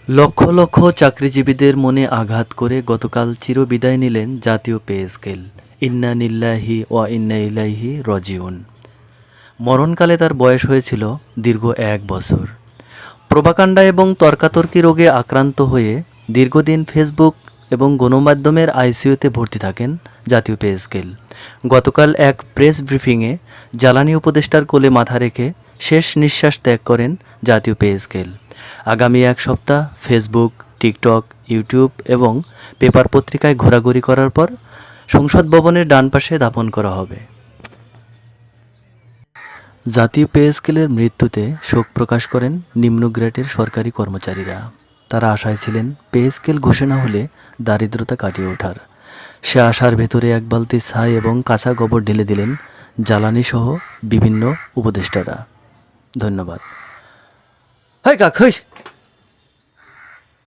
লক্ষ লক্ষ চাকরিজীবীদের মনে আঘাত করে গতকাল চিরবিদায় নিলেন জাতীয় পে স্কেল। ইন্না নিল্লাহি ওয়া ইন্না ইলাইহি রাজিউন। মরণকালে তার বয়স হয়েছিল দীর্ঘ 1 বছর। প্রোপাগান্ডা এবং তর্কাতর্কি রোগে আক্রান্ত হয়ে দীর্ঘদিন ফেসবুক এবং গণমাধ্যমের আইসিইউতে ভর্তি থাকেন জাতীয় পে স্কেল। গতকাল এক প্রেস ব্রিফিংয়ে জ্বালানি উপদেষ্টার কোলে মাথা রেখে শেষ নিঃশ্বাস ত্যাগ করেন জাতীয় পে স্কেল। আগামী 1 সপ্তাহ ফেসবুক, টিকটক, ইউটিউব এবং পেপার পত্রিকায় ঘোরাঘুরি করার পর সংসদ ভবনের ডান পাশে দাফন করা হবে। জাতীয় পে স্কেলের মৃত্যুতে শোক প্রকাশ করেন নিম্ন গ্রেডের সরকারি কর্মচারীরা। তারা আশায় ছিলেন পে স্কেল ঘোষণা হলে দারিদ্রতা কাটিয়ে ওঠার। সে আশার ভেতরে এক বালতি ছাই এবং কাঁচা গোবর ঢেলে দিলেন জ্বালানি সহ বিভিন্ন উপদেষ্টারা। ধন্যবাদ। হাই কাক,